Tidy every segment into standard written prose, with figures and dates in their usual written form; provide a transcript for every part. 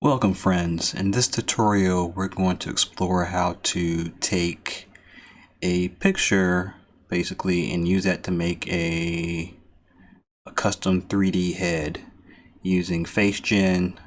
Welcome friends. In this tutorial we're going to explore how to take a picture basically and use that to make a custom 3D head using FaceGen,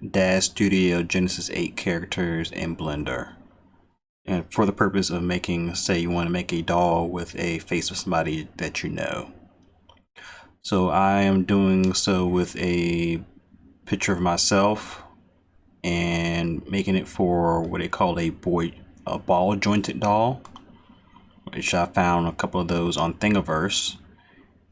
Daz Studio Genesis 8 characters, and Blender. And for the purpose of making, say you want to make a doll with a face of somebody that you know. So I am doing so with a picture of myself and making it for what they call a ball jointed doll, which I found a couple of those on Thingiverse.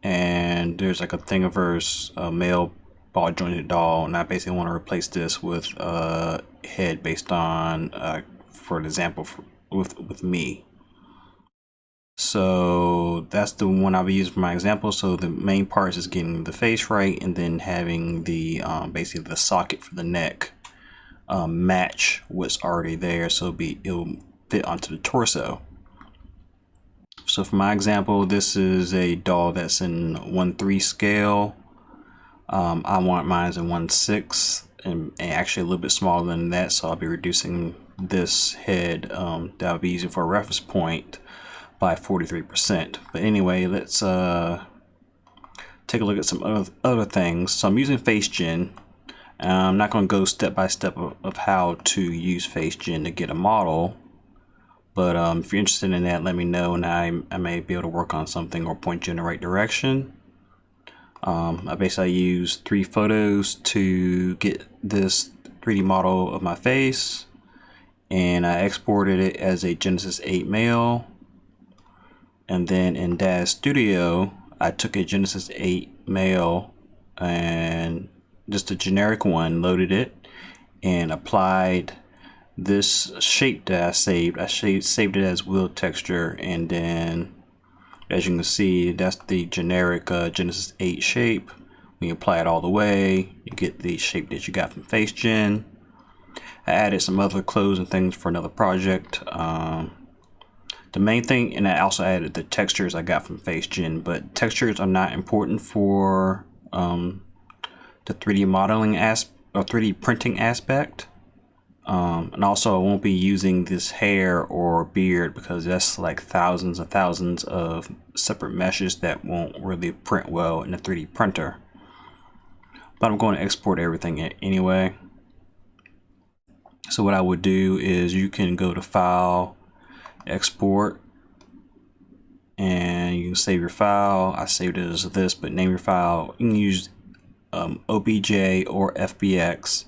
And there's like a Thingiverse male ball jointed doll, and I basically want to replace this with a head based on, for example, with me. So that's the one I'll be using for my example. So the main part is getting the face right, and then having the basically the socket for the neck match what's already there, so it'll fit onto the torso. So for my example, this is a doll that's in 1/3 scale. I want mine in 1/6 and actually a little bit smaller than that, so I'll be reducing this head that I'll be using for a reference point by 43%. But anyway, let's take a look at some other things. So I'm using FaceGen. I'm not going to go step by step of how to use FaceGen to get a model, but if you're interested in that, let me know, and I may be able to work on something or point you in the right direction. I basically used 3 photos to get this 3D model of my face, and I exported it as a Genesis 8 male. And then in Daz Studio, I took a Genesis 8 male and just a generic one, loaded it, and applied this shape that I saved. I saved it as wheel texture, and then as you can see, that's the generic Genesis 8 shape. When you apply it all the way, you get the shape that you got from FaceGen. I added some other clothes and things for another project. The main thing, and I also added the textures I got from FaceGen, but textures are not important for the 3D modeling or 3D printing aspect. And also I won't be using this hair or beard because that's like thousands and thousands of separate meshes that won't really print well in a 3D printer. But I'm going to export everything anyway. So what I would do is you can go to File, Export, and you can save your file. I saved it as this, but name your file. You can use OBJ or FBX.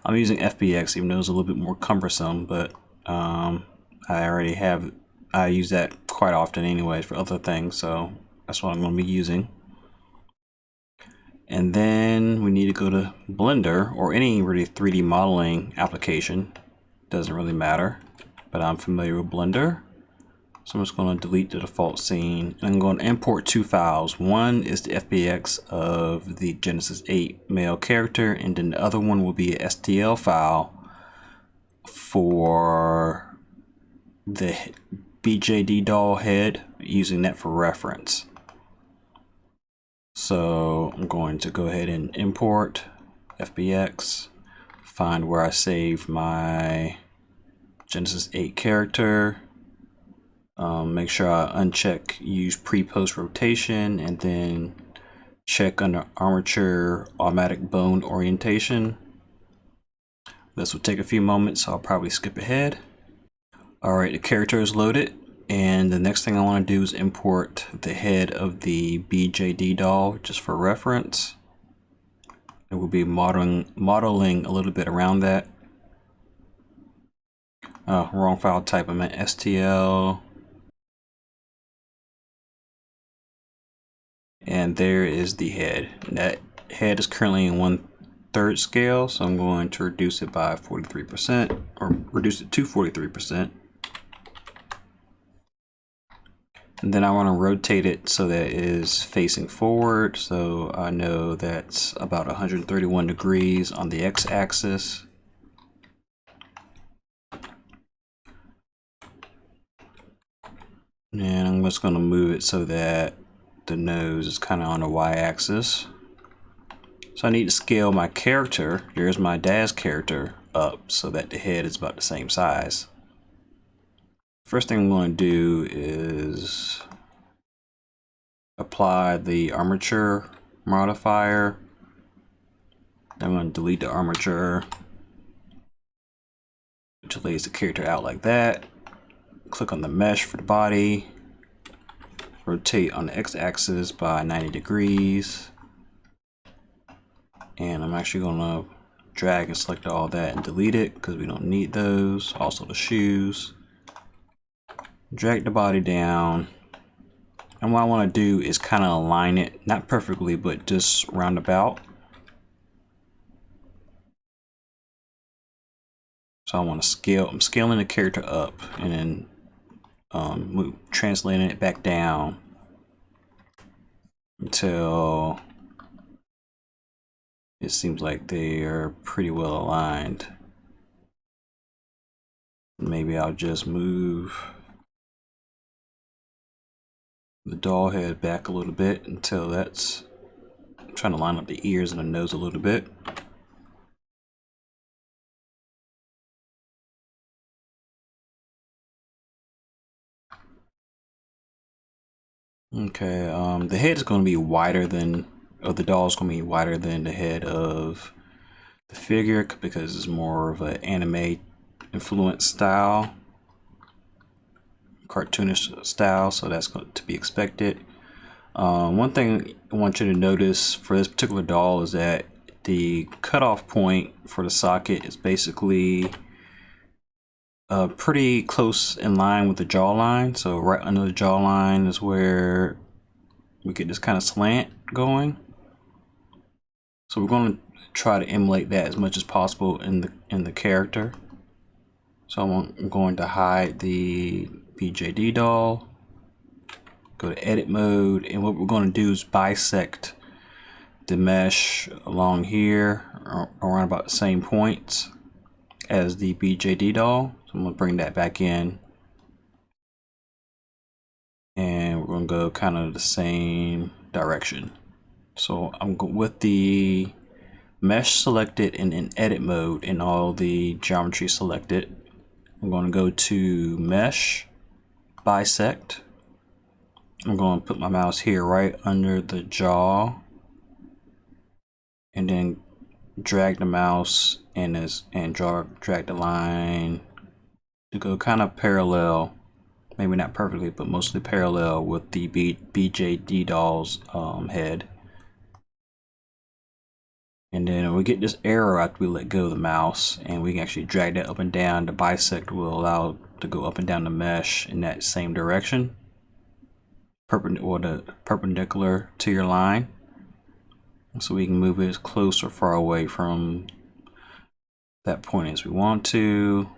I'm using FBX even though it's a little bit more cumbersome, but I use that quite often anyways for other things, so that's what I'm going to be using. And then we need to go to Blender or any really 3D modeling application. Doesn't really matter, but I'm familiar with Blender. So I'm just going to delete the default scene, and I'm going to import 2 files. One is the FBX of the Genesis 8 male character, and then the other one will be a STL file for the BJD doll head, using that for reference. So I'm going to go ahead and import FBX, find where I saved my Genesis 8 character. Make sure I uncheck use pre-post rotation, and then check under armature automatic bone orientation. This will take a few moments, so I'll probably skip ahead. Alright, the character is loaded, and the next thing I want to do is import the head of the BJD doll just for reference. And we'll be modeling a little bit around that. Wrong file type, I meant STL. And there is the head. And that head is currently in 1/3 scale, so I'm going to reduce it by 43%, or reduce it to 43%. And then I want to rotate it so that it is facing forward, so I know that's about 131 degrees on the x-axis. And I'm just going to move it so that the nose is kind of on the y-axis. So I need to scale my character. There's my Daz character up so that the head is about the same size. First thing I'm going to do is apply the armature modifier. I'm going to delete the armature, which lays the character out like that. Click on the mesh for the body. Rotate on the x-axis by 90 degrees. And I'm actually going to drag and select all that and delete it because we don't need those. Also the shoes. Drag the body down. And what I want to do is kind of align it, not perfectly, but just roundabout. So I want to scale, I'm scaling the character up and then translating it back down until it seems like they are pretty well aligned. Maybe I'll just move the doll head back a little bit until that's, I'm trying to line up the ears and the nose a little bit. Okay, the head is going to be wider than, or the doll is going to be wider than the head of the figure because it's more of an anime influence style, cartoonish style, so that's going to be expected. One thing I want you to notice for this particular doll is that the cutoff point for the socket is basically pretty close in line with the jawline. So right under the jawline is where we get this kind of slant going. So we're going to try to emulate that as much as possible in the character. So I'm going to hide the BJD doll, go to edit mode, and what we're going to do is bisect the mesh along here around about the same points as the BJD doll. So I'm going to bring that back in, and we're going to go kind of the same direction. So I'm with the mesh selected and in edit mode and all the geometry selected. I'm going to go to mesh, bisect. I'm going to put my mouse here right under the jaw and then drag the mouse and drag the line to go kind of parallel, maybe not perfectly, but mostly parallel with the BJD doll's head. And then we get this arrow after we let go of the mouse, and we can actually drag that up and down. The bisect will allow it to go up and down the mesh in that same direction, perpendicular to your line. So we can move it as close or far away from that point as we want to.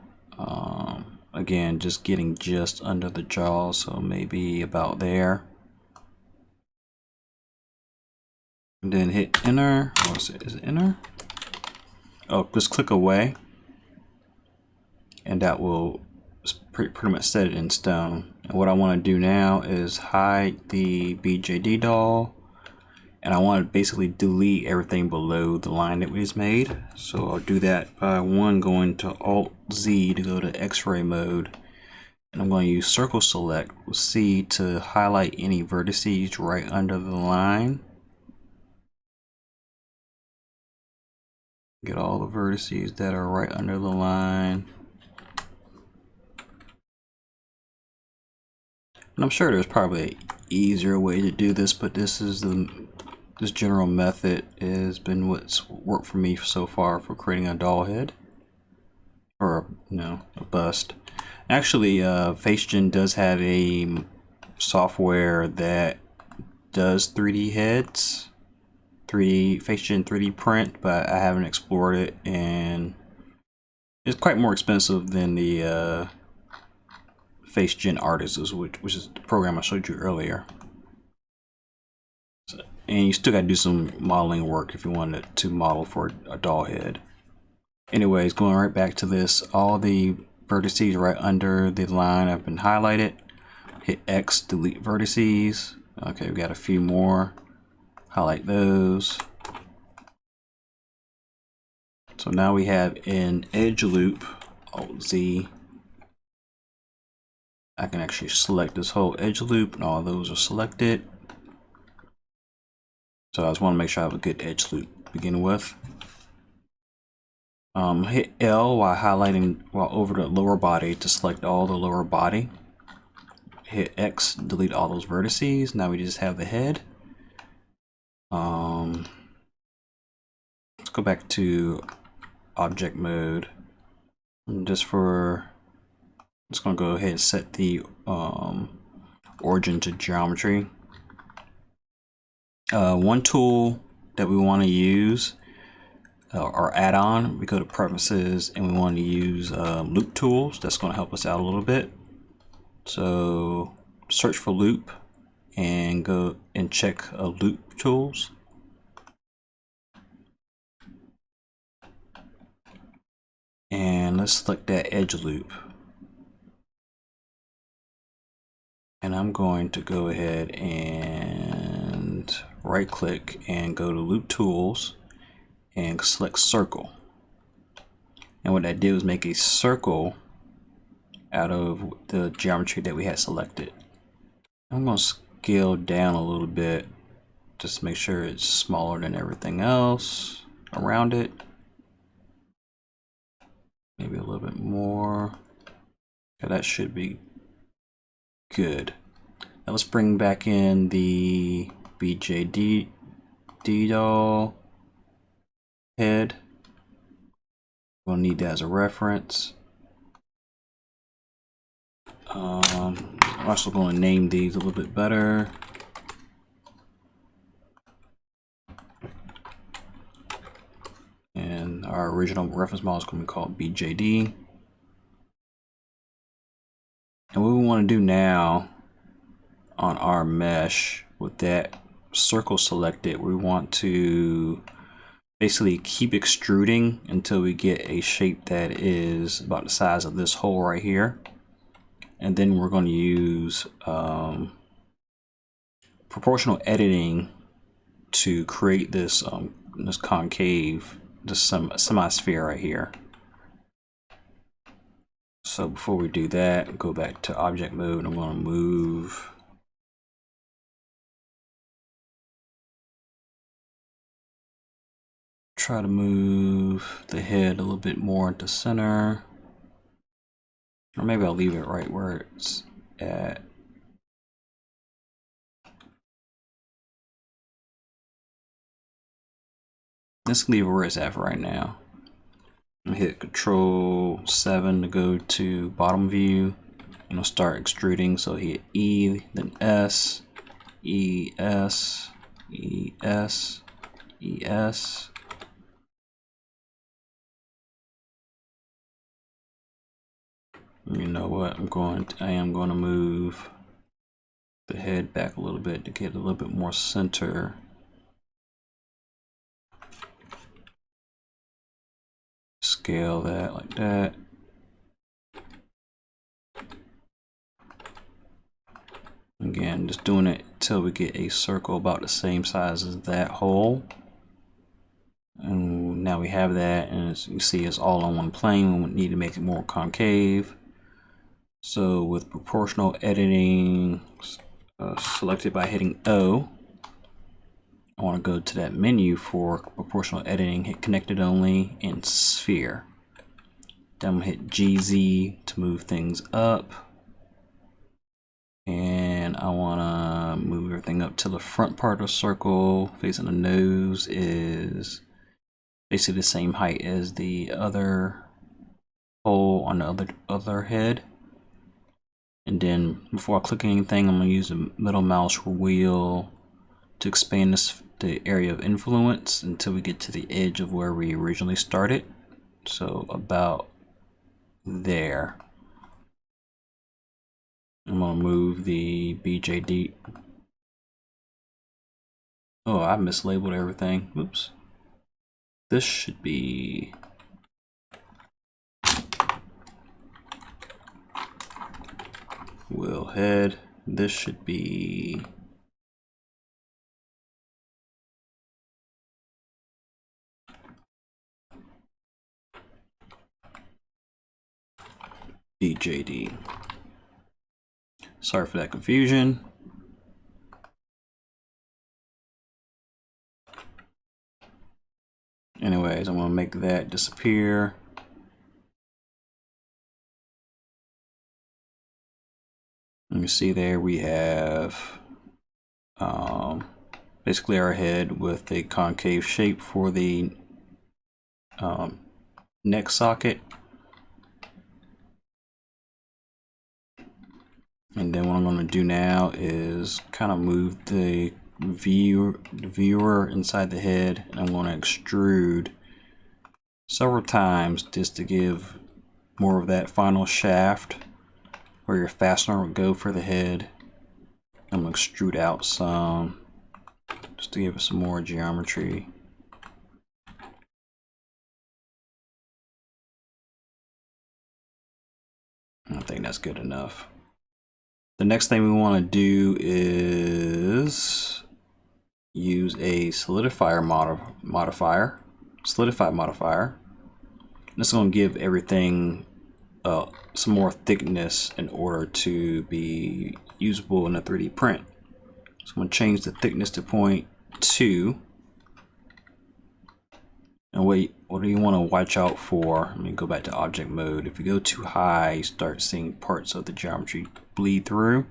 Again, just getting just under the jaw, so maybe about there. And then hit enter. Or is it enter? Oh, just click away, and that will pretty much set it in stone. And what I want to do now is hide the BJD doll, and I want to basically delete everything below the line that we just made. So I'll do that by going to Alt Z to go to X-ray mode, and I'm going to use circle select with C to highlight any vertices right under the line. Get all the vertices that are right under the line. And I'm sure there's probably an easier way to do this, but this general method has been what's worked for me so far for creating a doll head, or a bust. Actually, FaceGen does have a software that does 3D heads. FaceGen 3D print, but I haven't explored it, and it's quite more expensive than the FaceGen Artist, which is the program I showed you earlier. And you still got to do some modeling work if you wanted to model for a doll head. Anyways, going right back to this, all the vertices right under the line have been highlighted. Hit X, delete vertices. Okay, we got a few more. Highlight those. So So now we have an edge loop. Alt Z. I can actually select this whole edge loop and all those are selected. So I just want to make sure I have a good edge loop to begin with. Hit L while over the lower body to select all the lower body. Hit X, delete all those vertices. Now we just have the head. Let's go back to object mode. I'm just gonna go ahead and set the origin to geometry. One tool that we want to use or add-on, we go to preferences and we want to use loop tools. That's going to help us out a little bit. So search for loop and go and check loop tools. And let's select that edge loop. And I'm going to go ahead and right click and go to loop tools and select circle. And what that did was make a circle out of the geometry that we had selected. I'm going to scale down a little bit just to make sure it's smaller than everything else around it. Maybe a little bit more. Okay, that should be good. Now let's bring back in the BJD doll head. We'll need that as a reference. I'm also going to name these a little bit better. And our original reference model is going to be called BJD. And what we want to do now on our mesh with that circle selected, we want to basically keep extruding until we get a shape that is about the size of this hole right here. And then we're going to use proportional editing to create this this concave, this semi-sphere right here. So before we do that, go back to object mode. I'm going to move try to move the head a little bit more into center. Or maybe I'll leave it right where it's at. Let's leave it where it's at for right now. I'm gonna hit Control 7 to go to bottom view. And I'll start extruding. So hit E, then S, E, S, E, S, E, S. You know what? I am going to move the head back a little bit to get a little bit more center. Scale that like that. Again, just doing it until we get a circle about the same size as that hole. And now we have that, and as you see, it's all on one plane. We need to make it more concave. So with proportional editing selected by hitting O, I want to go to that menu for proportional editing, hit connected only, and sphere. Then I'm going to hit GZ to move things up. And I want to move everything up to the front part of the circle. Facing the nose is basically the same height as the other hole on the other head. And then before I click anything, I'm going to use the middle mouse wheel to expand the area of influence until we get to the edge of where we originally started. So about there. I'm going to move the BJD. Oh, I mislabeled everything. Oops. This should be wheel head. This should be BJD. Sorry for that confusion. Anyways, I'm going to make that disappear. You can see there we have basically our head with a concave shape for the neck socket. And then what I'm going to do now is kind of move the viewer inside the head, and I'm going to extrude several times just to give more of that final shaft where your fastener would go for the head. I'm going to extrude out some just to give it some more geometry. I think that's good enough. The next thing we want to do is use a Solidify Modifier. This is going to give everything some more thickness in order to be usable in a 3D print. So I'm going to change the thickness to 0.2. And what do you want to watch out for? Let me go back to object mode. If you go too high, you start seeing parts of the geometry bleed through.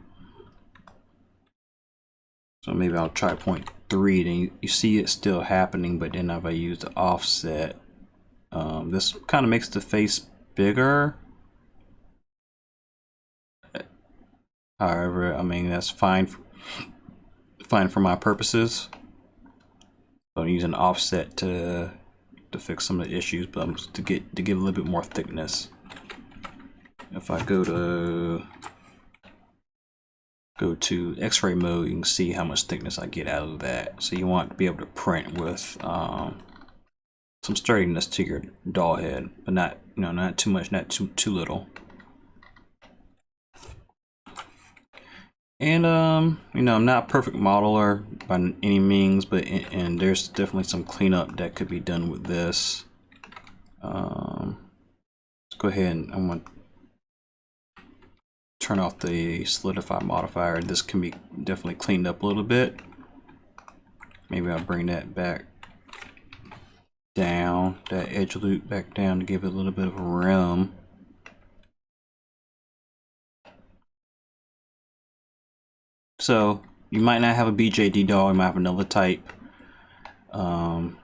So maybe I'll try 0.3. Then you see it still happening, but then if I use the offset, this kind of makes the face bigger. However, I mean, that's fine for my purposes. So I'm using offset to fix some of the issues, but to give a little bit more thickness. If I go to X-ray mode, you can see how much thickness I get out of that. So you want to be able to print with some sturdiness to your doll head, but not too much, not too little. And I'm not a perfect modeler by any means, but and there's definitely some cleanup that could be done with this. Let's go ahead and I'm going to turn off the Solidify Modifier. This can be definitely cleaned up a little bit. Maybe I'll bring that back down, that edge loop back down to give it a little bit of a rim. So you might not have a BJD doll, you might have another type, and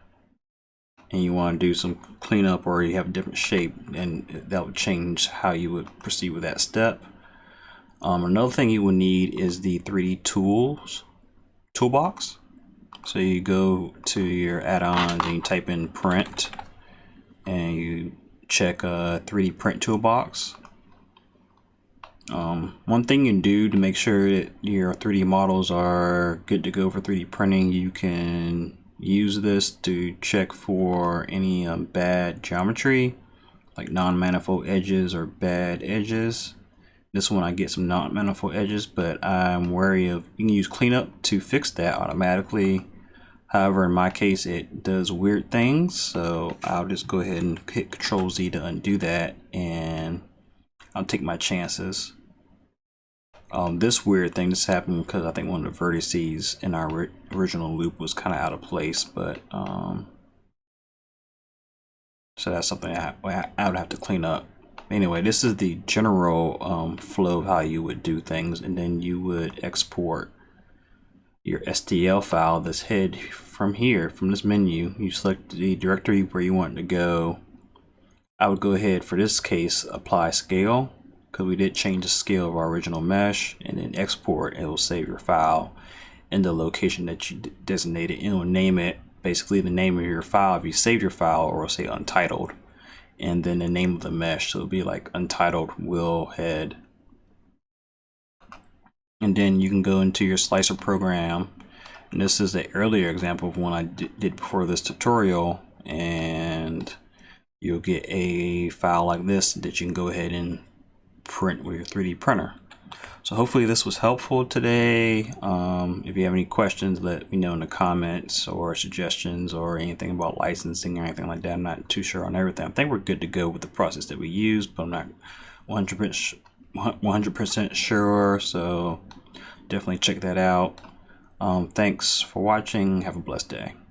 you want to do some cleanup, or you have a different shape, and that would change how you would proceed with that step. Another thing you will need is the 3D toolbox. So you go to your add-ons and you type in print, and you check 3D print toolbox. One thing you can do to make sure that your 3D models are good to go for 3D printing, you can use this to check for any bad geometry, like non-manifold edges or bad edges. This one I get some non-manifold edges, but I'm wary of, you can use cleanup to fix that automatically. However, in my case, it does weird things, so I'll just go ahead and hit Control Z to undo that, and I'll take my chances. This weird thing just happened because I think one of the vertices in our original loop was kind of out of place, but so that's something I would have to clean up. Anyway, this is the general flow of how you would do things, and then you would export your STL file, this head, from here, from this menu. You select the directory where you want to go. I would go ahead, for this case, apply scale, because we did change the scale of our original mesh, and then export. It will save your file in the location that you designated. It will name it basically the name of your file if you saved your file, or it'll say Untitled, and then the name of the mesh. So it'll be like Untitled Wheel Head. And then you can go into your slicer program, and this is the earlier example of one I did before this tutorial, and you'll get a file like this that you can go ahead and print with your 3D printer. So hopefully this was helpful today. If you have any questions, let me know in the comments, or suggestions, or anything about licensing or anything like that. I'm not too sure on everything. I think we're good to go with the process that we use, but I'm not 100% sure, so definitely check that out. Thanks for watching. Have a blessed day.